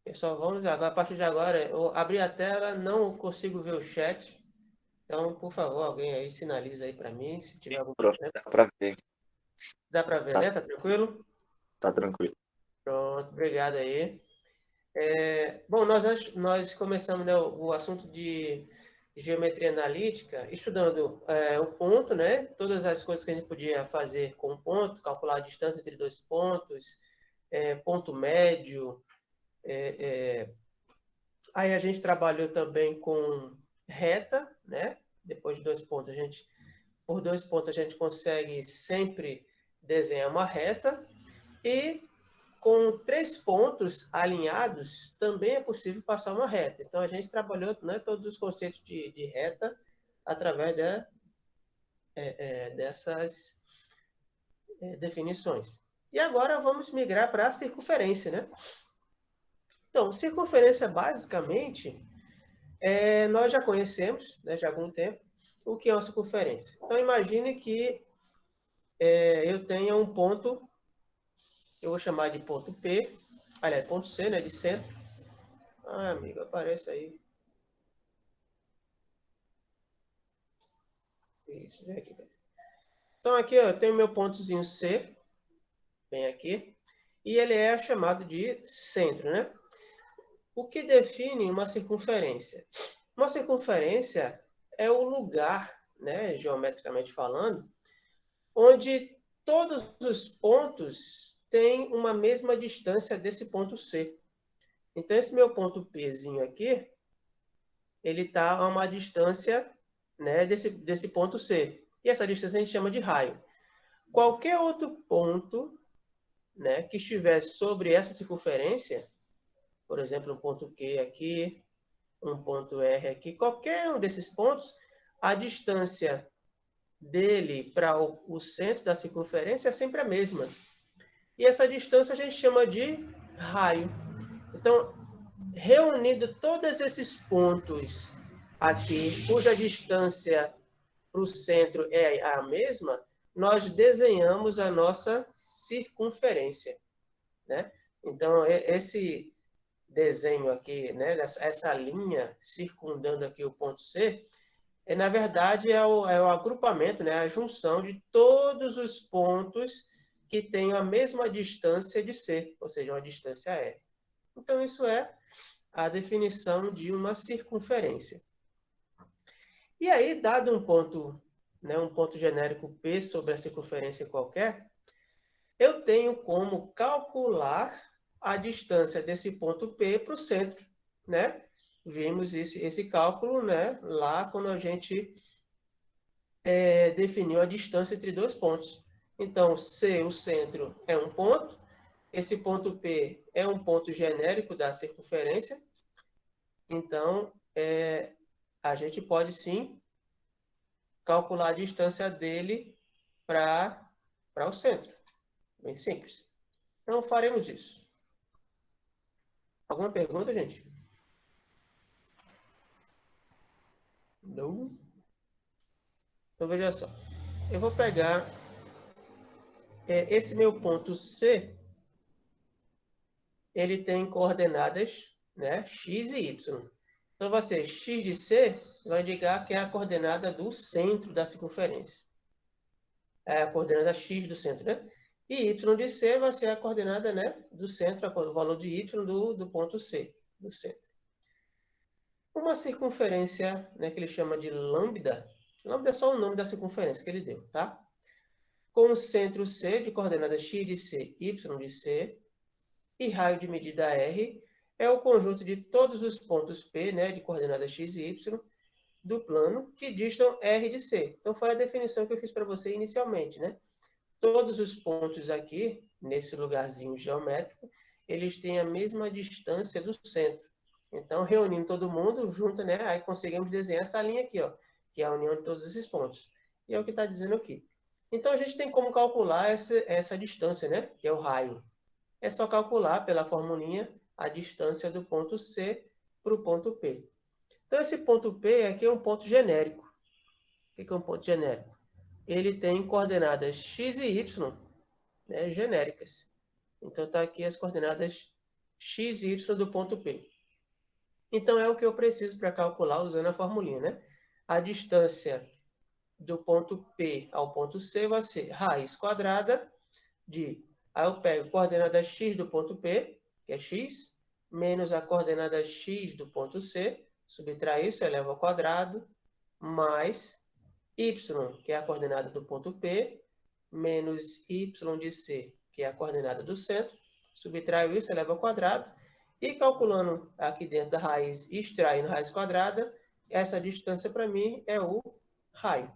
Pessoal, vamos agora, a partir de agora, eu abri a tela, não consigo ver o chat. Então, por favor, alguém aí sinaliza aí para mim, se tiver algum Pronto, problema. dá para ver. Dá para ver, Tá, né? Tá tranquilo? tá tranquilo. Pronto, obrigado aí. Bom, nós começamos, né, o assunto de geometria analítica, estudando o ponto, né? Todas as coisas que a gente podia fazer com o ponto, calcular a distância entre dois pontos, ponto médio. Aí a gente trabalhou também com reta, né? Depois de dois pontos, por dois pontos a gente consegue sempre desenhar uma reta. E com três pontos alinhados, também é possível passar uma reta. Então, a gente trabalhou, né, todos os conceitos de reta através dessas definições. E agora vamos migrar para a circunferência, né? Então, circunferência, basicamente, nós já conhecemos, né, já há algum tempo, o que é uma circunferência. Então, imagine que eu tenha um ponto, eu vou chamar de ponto P, aliás, ponto C, né, de centro. Ah, amigo, aparece aí. Isso, vem aqui. Então, aqui ó, eu tenho meu pontozinho C, bem aqui, e ele é chamado de centro, né? O que define uma circunferência? Uma circunferência é o lugar, né, geometricamente falando, onde todos os pontos têm uma mesma distância desse ponto C. Então, esse meu ponto Pzinho aqui, ele está a uma distância, né, desse ponto C. E essa distância a gente chama de raio. Qualquer outro ponto, né, que estiver sobre essa circunferência, por exemplo, um ponto Q aqui, um ponto R aqui, qualquer um desses pontos, a distância dele para o centro da circunferência é sempre a mesma. E essa distância a gente chama de raio. Então, reunindo todos esses pontos aqui, cuja distância para o centro é a mesma, nós desenhamos a nossa circunferência, né? Então, esse desenho aqui, né, essa linha circundando aqui o ponto C, na verdade, é o agrupamento, né, a junção de todos os pontos que têm a mesma distância de C, ou seja, uma distância R. Então, isso é a definição de uma circunferência. E aí, dado um ponto, né, um ponto genérico P sobre a circunferência qualquer, eu tenho como calcular a distância desse ponto P para o centro, né? Vimos esse cálculo, né, lá quando a gente definiu a distância entre dois pontos. Então, C, o centro, é um ponto. Esse ponto P é um ponto genérico da circunferência. Então, a gente pode sim calcular a distância dele para o centro. Bem simples. Então, faremos isso. Alguma pergunta, gente? Não? Então, veja só. Eu vou pegar esse meu ponto C, ele tem coordenadas, né, x e y. Então, vai ser x de C, vai indicar que é a coordenada do centro da circunferência. É a coordenada x do centro, né? E y de C vai ser a coordenada, né, do centro, o valor de y do ponto C, do centro. Uma circunferência, né, que ele chama de lambda, lambda é só o nome da circunferência que ele deu, tá? Com o centro C de coordenada x de C, y de C, e raio de medida R é o conjunto de todos os pontos P, né, de coordenadas x e y, do plano, que distam R de C. Então, foi a definição que eu fiz para você inicialmente, né? Todos os pontos aqui, nesse lugarzinho geométrico, eles têm a mesma distância do centro. Então, reunindo todo mundo junto, né, aí conseguimos desenhar essa linha aqui, ó, que é a união de todos esses pontos. E é o que está dizendo aqui. Então, a gente tem como calcular essa distância, né, que é o raio. É só calcular pela formulinha a distância do ponto C para o ponto P. Então, esse ponto P aqui é um ponto genérico. O que é um ponto genérico? Ele tem coordenadas x e y, né, genéricas. Então, está aqui as coordenadas x e y do ponto P. Então, é o que eu preciso para calcular usando a formulinha, né? A distância do ponto P ao ponto C vai ser raiz quadrada de... Aí eu pego a coordenada x do ponto P, que é x, menos a coordenada x do ponto C, subtrair isso, eleva ao quadrado, mais y, que é a coordenada do ponto P, menos y de C, que é a coordenada do centro, subtraio isso, eleva ao quadrado, e calculando aqui dentro da raiz e extraindo a raiz quadrada, essa distância para mim é o raio.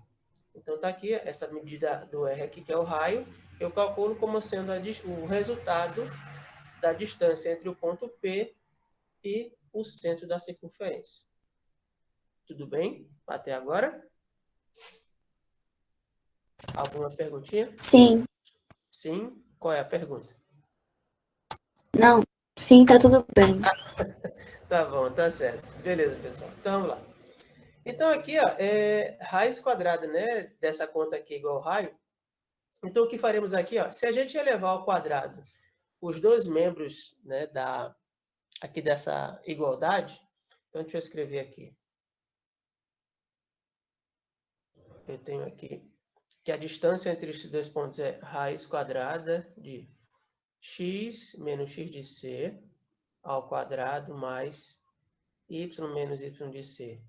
Então está aqui essa medida do R aqui, que é o raio, eu calculo como sendo o resultado da distância entre o ponto P e o centro da circunferência. Tudo bem até agora? Alguma perguntinha? Sim. Sim? Qual é a pergunta? Não. Sim, tá tudo bem. Tá bom, tá certo. Beleza, pessoal. Então, vamos lá. Então, aqui, ó, raiz quadrada, né, dessa conta aqui igual ao raio. Então, o que faremos aqui, ó, se a gente elevar ao quadrado os dois membros, né, aqui dessa igualdade, então deixa eu escrever aqui. Eu tenho aqui que a distância entre esses dois pontos é raiz quadrada de x menos x de c ao quadrado mais y menos y de c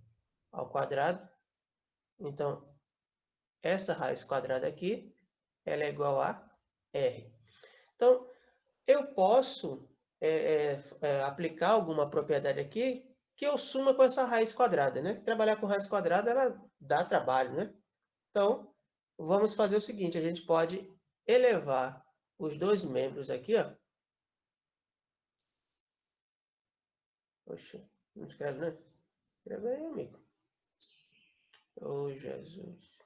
ao quadrado. Então, essa raiz quadrada aqui, ela é igual a r. Então, eu posso aplicar alguma propriedade aqui que eu suma com essa raiz quadrada, né? Trabalhar com raiz quadrada, ela dá trabalho, né? Então, vamos fazer o seguinte, a gente pode elevar os dois membros aqui, ó. Poxa, não escreve, né? Escreve aí, amigo. Oh, Jesus.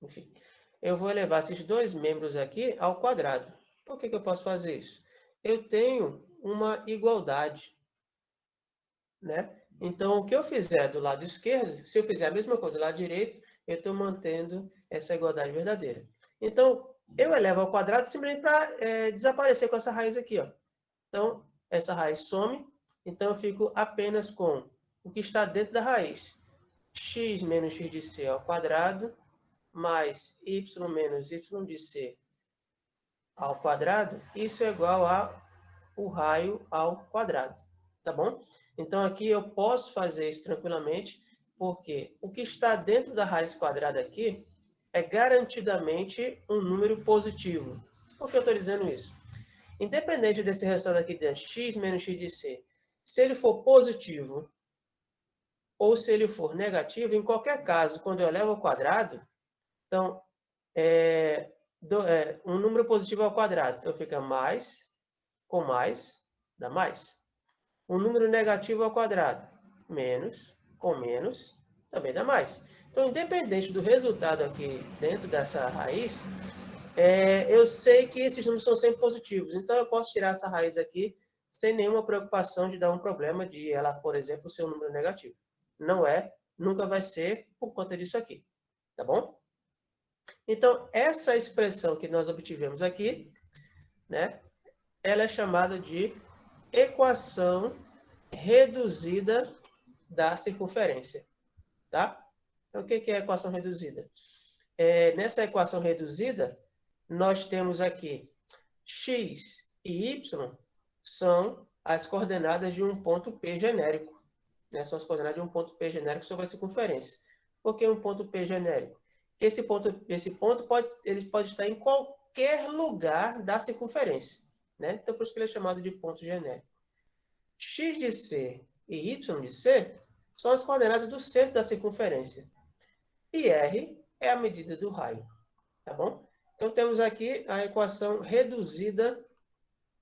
Enfim, eu vou elevar esses dois membros aqui ao quadrado. Por que eu posso fazer isso? Eu tenho uma igualdade, né? Então, o que eu fizer do lado esquerdo, se eu fizer a mesma coisa do lado direito, eu estou mantendo essa igualdade verdadeira. Então, eu elevo ao quadrado simplesmente para desaparecer com essa raiz aqui, ó. Então, essa raiz some. Então, eu fico apenas com o que está dentro da raiz. X menos x de c ao quadrado, mais y menos y de c ao quadrado. Isso é igual ao raio ao quadrado. Tá bom? Então, aqui eu posso fazer isso tranquilamente, porque o que está dentro da raiz quadrada aqui é garantidamente um número positivo. Por que eu estou dizendo isso? Independente desse resultado aqui de x menos x de c, se ele for positivo ou se ele for negativo, em qualquer caso, quando eu levo ao quadrado, então, um número positivo ao quadrado, então fica mais com mais, dá mais. Um número negativo ao quadrado, menos com menos, também dá mais. Então, independente do resultado aqui dentro dessa raiz, eu sei que esses números são sempre positivos. Então, eu posso tirar essa raiz aqui sem nenhuma preocupação de dar um problema de ela, por exemplo, ser um número negativo. Não é, nunca vai ser por conta disso aqui. Tá bom? Então, essa expressão que nós obtivemos aqui, né, ela é chamada de equação reduzida da circunferência. Tá? Então, o que é a equação reduzida? Nessa equação reduzida, nós temos aqui x e y são as coordenadas de um ponto P genérico. Né? São as coordenadas de um ponto P genérico sobre a circunferência. Por que um ponto P genérico? Esse ponto pode estar em qualquer lugar da circunferência. Né? Então, por isso que ele é chamado de ponto genérico. X de C e Y de C são as coordenadas do centro da circunferência. E R é a medida do raio. Tá bom? Então, temos aqui a equação reduzida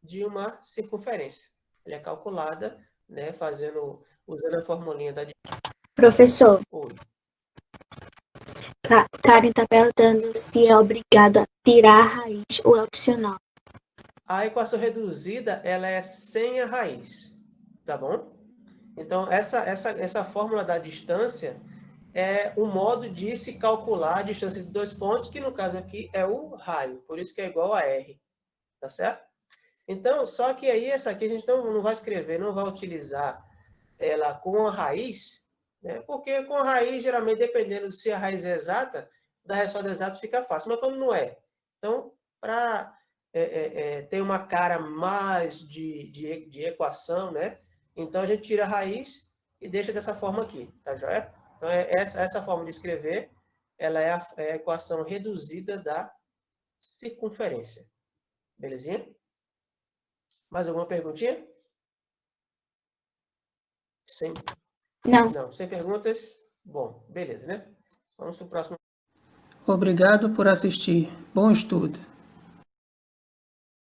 de uma circunferência. Ela é calculada, né, usando a formulinha da... Professor, Oi. Karen está perguntando se é obrigado a tirar a raiz ou é opcional. A equação reduzida, ela é sem a raiz, tá bom? Então, essa fórmula da distância, é um modo de se calcular a distância de dois pontos, que no caso aqui é o raio, por isso que é igual a R, tá certo? Então, só que aí essa aqui a gente não vai escrever, não vai utilizar ela com a raiz, né? Porque com a raiz, geralmente, dependendo de se a raiz é exata, da resultado exato fica fácil, mas como não é? Então, para ter uma cara mais de equação, né? Então, a gente tira a raiz e deixa dessa forma aqui, tá joia? Então, essa forma de escrever, ela é a equação reduzida da circunferência. Belezinha? Mais alguma perguntinha? Sem, Não. não, sem perguntas? Bom, beleza, né? Vamos para o próximo. Obrigado por assistir. Bom estudo.